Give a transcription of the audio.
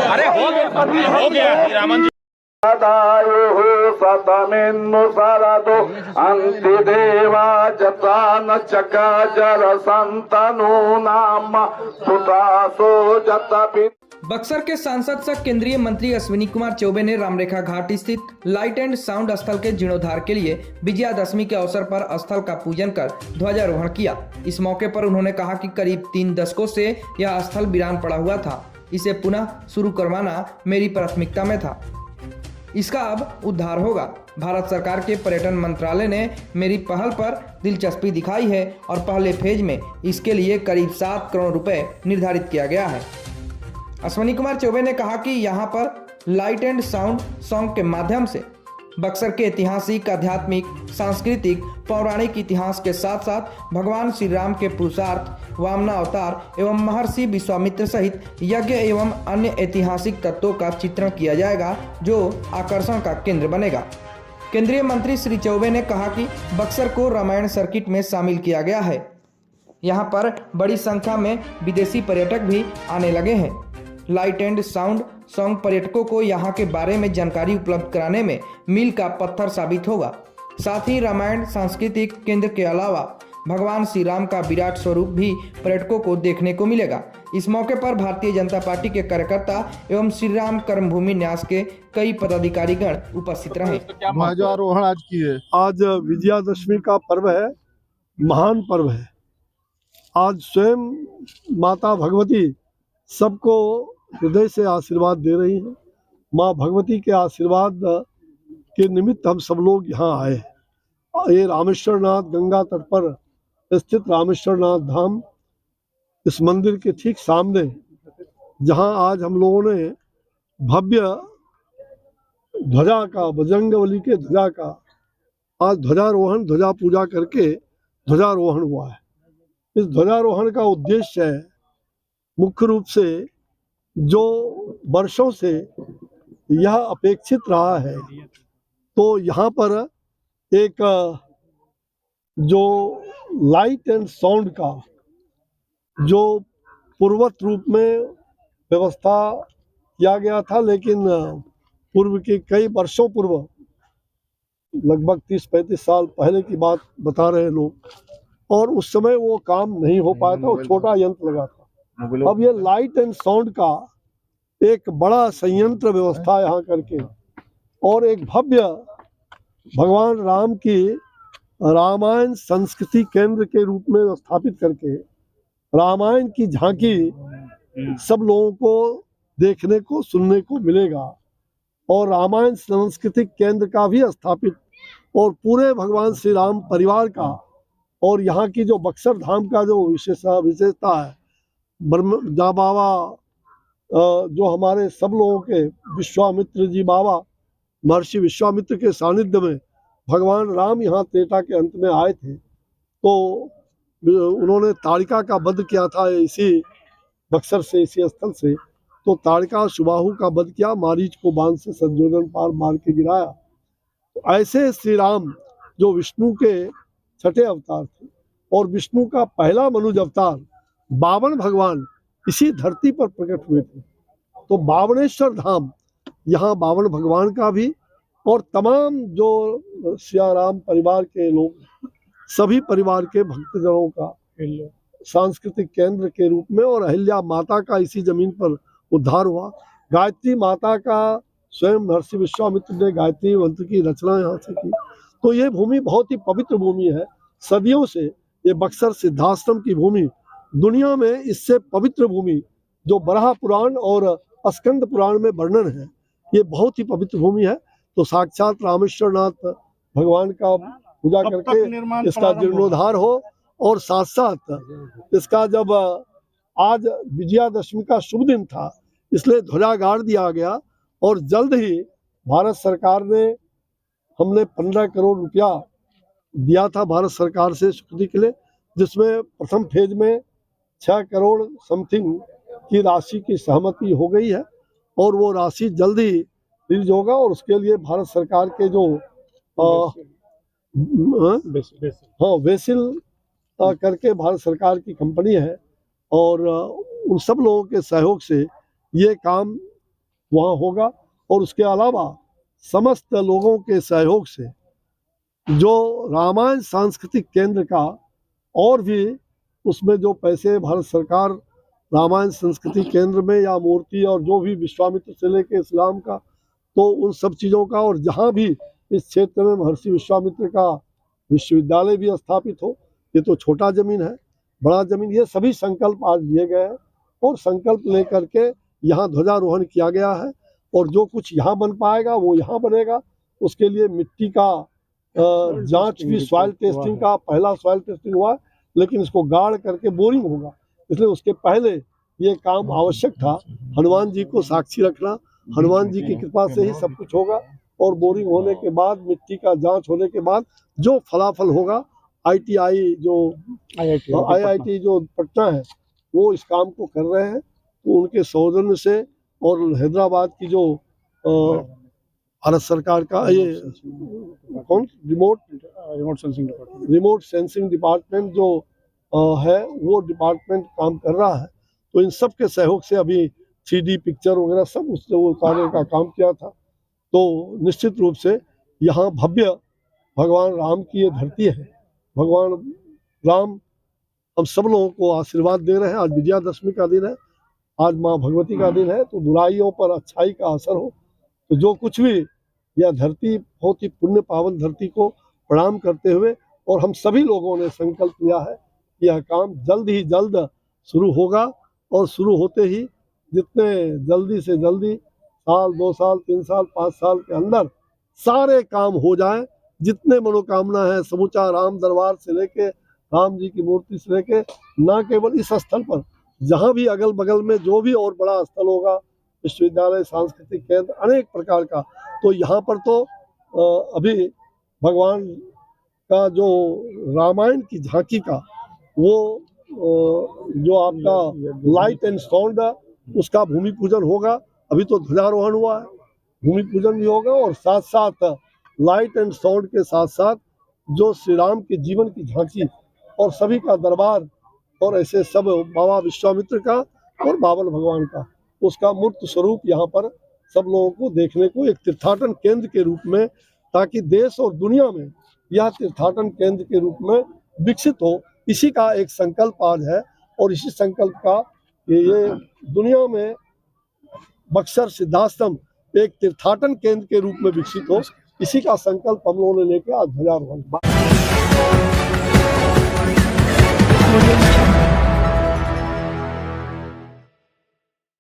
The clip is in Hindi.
अरे हो गया रामन जी। सतमेन्नुसरदो अन्तिदेवा जतान चकाजर संतनु नाम सुतासो जतपि। बक्सर के सांसद सह केंद्रीय मंत्री अश्विनी कुमार चौबे ने रामरेखा घाट स्थित लाइट एंड साउंड स्थल के जीर्णोद्धार के लिए विजयादशमी के अवसर पर स्थल का पूजन कर ध्वजारोहण किया। इस मौके पर उन्होंने कहा कि करीब 3 दशकों से यह स्थल वीरान पड़ा हुआ था। इसे पुनः शुरू करवाना मेरी प्राथमिकता में था। इसका अब उद्धार होगा। भारत सरकार के पर्यटन मंत्रालय ने मेरी पहल पर दिलचस्पी दिखाई है और पहले फेज में इसके लिए करीब 7 करोड़ रुपए निर्धारित किया गया है। अश्विनी कुमार चौबे ने कहा कि यहाँ पर लाइट एंड साउंड सॉन्ग के माध्यम से बक्सर के ऐतिहासिक, आध्यात्मिक, सांस्कृतिक, पौराणिक इतिहास के साथ साथ भगवान श्री राम के पुरुषार्थ, वामना अवतार एवं महर्षि विश्वामित्र सहित यज्ञ एवं अन्य ऐतिहासिक तत्वों का चित्रण किया जाएगा, जो आकर्षण का केंद्र बनेगा। केंद्रीय मंत्री श्री चौबे ने कहा कि बक्सर को रामायण सर्किट में शामिल किया गया है। यहाँ पर बड़ी संख्या में विदेशी पर्यटक भी आने लगे हैं। लाइट एंड साउंड सॉन्ग पर्यटकों को यहाँ के बारे में जानकारी उपलब्ध कराने में मील का पत्थर साबित होगा। साथ ही रामायण सांस्कृतिक केंद्र के अलावा भगवान श्री राम का विराट स्वरूप भी पर्यटकों को देखने को मिलेगा। इस मौके पर भारतीय जनता पार्टी के कार्यकर्ता एवं श्री राम कर्मभूमि न्यास के कई पदाधिकारीगण उपस्थित रहे। ध्वजारोहण आज की है। आज विजयादशमी का पर्व है, महान पर्व है। आज स्वयं माता भगवती सबको हृदय से आशीर्वाद दे रही हैं। माँ भगवती के आशीर्वाद के निमित्त हम सब लोग यहाँ आए हैं। ये रामेश्वरनाथ गंगा तट पर स्थित रामेश्वरनाथ धाम, इस मंदिर के ठीक सामने जहाँ आज हम लोगों ने भव्य ध्वजा का, बजरंगबली के ध्वजा का आज ध्वजारोहण, ध्वजा पूजा करके ध्वजारोहण हुआ है। इस ध्वजारोहण का उद्देश्य है मुख्य रूप से जो वर्षों से यह अपेक्षित रहा है, तो यहाँ पर एक जो लाइट एंड साउंड का जो पूर्ववत रूप में व्यवस्था किया गया था, लेकिन पूर्व के कई वर्षों पूर्व, लगभग 30-35 साल पहले की बात बता रहे लोग, और उस समय वो काम नहीं हो पाया था, वो छोटा यंत्र लगा था। अब ये लाइट एंड साउंड का एक बड़ा संयंत्र व्यवस्था यहाँ करके और एक भव्य भगवान राम की रामायण संस्कृति केंद्र के रूप में स्थापित करके रामायण की झांकी सब लोगों को देखने को, सुनने को मिलेगा। और रामायण सांस्कृतिक केंद्र का भी स्थापित और पूरे भगवान श्री राम परिवार का और यहाँ की जो बक्सर धाम का जो विशेषता है, जहाँ बाबा जो हमारे सब लोगों के विश्वामित्र जी बाबा, महर्षि विश्वामित्र के सानिध्य में भगवान राम यहाँ त्रेता के अंत में आए थे, तो उन्होंने ताड़िका का वध किया था इसी बक्सर से, इसी स्थल से। तो ताड़िका सुबाहु का वध किया, मारीच को बांध से संजोदन पार मार के गिराया। तो ऐसे श्री राम जो विष्णु के 6ठे अवतार थे और विष्णु का पहला मनुज अवतार बावन भगवान इसी धरती पर प्रकट हुए थे। तो बावनेश्वर धाम, यहाँ बावन भगवान का भी और तमाम जो सिया राम परिवार के लोग, सभी परिवार के भक्तजनों का सांस्कृतिक केंद्र के रूप में, और अहिल्या माता का इसी जमीन पर उद्धार हुआ। गायत्री माता का स्वयं महर्षि विश्वामित्र ने गायत्री मंत्र की रचना यहाँ से की। तो ये भूमि बहुत ही पवित्र भूमि है। सदियों से ये बक्सर सिद्धाश्रम की भूमि दुनिया में इससे पवित्र भूमि जो बराह पुराण और स्कंद पुराण में वर्णन है, ये बहुत ही पवित्र भूमि है। तो साक्षात रामेश्वरनाथ भगवान का पूजा करके इसका जीर्णोद्धार हो, और साथ साथ इसका जब आज विजयादशमी का शुभ दिन था, इसलिए ध्वजा गाड़ दिया गया। और जल्द ही भारत सरकार ने, हमने 15 करोड़ रुपया दिया था भारत सरकार से स्वीकृति के लिए, जिसमें प्रथम फेज में 6 करोड़ समथिंग की राशि की सहमति हो गई है, और वो राशि जल्द ही रिलीज होगा। और उसके लिए भारत सरकार के जो हाँ वेसिल करके भारत सरकार की कंपनी है और उन सब लोगों के सहयोग से ये काम वहाँ होगा। और उसके अलावा समस्त लोगों के सहयोग से जो रामायण सांस्कृतिक केंद्र का और भी उसमें जो पैसे भारत सरकार रामायण संस्कृति केंद्र में या मूर्ति और जो भी विश्वामित्र से लेके इस्लाम का तो उन सब चीज़ों का, और जहाँ भी इस क्षेत्र में महर्षि विश्वामित्र का विश्वविद्यालय भी स्थापित हो, ये तो छोटा जमीन है, बड़ा जमीन, ये सभी संकल्प आज लिए गए हैं और संकल्प लेकर के यहाँ ध्वजारोहण किया गया है। और जो कुछ यहाँ बन पाएगा वो यहाँ बनेगा। उसके लिए मिट्टी का जांच भी, सॉइल टेस्टिंग का पहला सॉइल टेस्टिंग हुआ, लेकिन इसको गाड़ करके बोरिंग होगा, इसलिए उसके पहले ये काम आवश्यक था। हनुमान जी को साक्षी रखना, हनुमान जी की कृपा से ही सब कुछ होगा। और बोरिंग होने के बाद, मिट्टी का जांच होने के बाद जो फलाफल होगा, IIT जो पटना है वो इस काम को कर रहे हैं, तो उनके सौजन्य से और हैदराबाद की जो भारत सरकार का ये कौन रिमोट सेंसिंग डिपार्टमेंट जो है वो डिपार्टमेंट काम कर रहा है। तो इन सब के सहयोग से अभी 3D पिक्चर वगैरह सब उससे वो उतारने का काम किया था। तो निश्चित रूप से यहाँ भव्य भगवान राम की ये धरती है। भगवान राम हम सब लोगों को आशीर्वाद दे रहे हैं। आज विजयादशमी का दिन है, आज माँ भगवती का दिन है, तो बुराइयों पर अच्छाई का असर हो। तो जो कुछ भी यह धरती बहुत ही पुण्य पावन धरती को प्रणाम करते हुए, और हम सभी लोगों ने संकल्प लिया है कि यह काम जल्द ही जल्द शुरू होगा। और शुरू होते ही जितने जल्दी से जल्दी साल, 2 साल, 3 साल, 5 साल के अंदर सारे काम हो जाएं, जितने मनोकामना है, समूचा राम दरबार से लेके राम जी की मूर्ति से लेके, ना केवल इस स्थल पर, जहाँ भी अगल बगल में जो भी और बड़ा स्थल होगा, विश्वविद्यालय, सांस्कृतिक केंद्र, अनेक प्रकार का, तो यहाँ पर तो अभी भगवान का जो रामायण की झांकी का वो जो आपका लाइट एंड साउंड उसका भूमि पूजन होगा। अभी तो ध्वजारोहण हुआ है, भूमि पूजन भी होगा, और साथ साथ लाइट एंड साउंड के साथ साथ जो श्री राम के जीवन की झांकी और सभी का दरबार और ऐसे सब बाबा विश्वामित्र का और बाबल भगवान का उसका मूर्त स्वरूप यहाँ पर सब लोगों को देखने को एक तीर्थाटन केंद्र के रूप में, ताकि देश और दुनिया में यह तीर्थाटन केंद्र के रूप में विकसित हो, इसी का एक संकल्प आज है। और इसी संकल्प का ये दुनिया में बक्सर सिद्धाश्रम एक तीर्थाटन केंद्र के रूप में विकसित हो, इसी का संकल्प हम लोगों ने लेकर आज ध्वजारोहण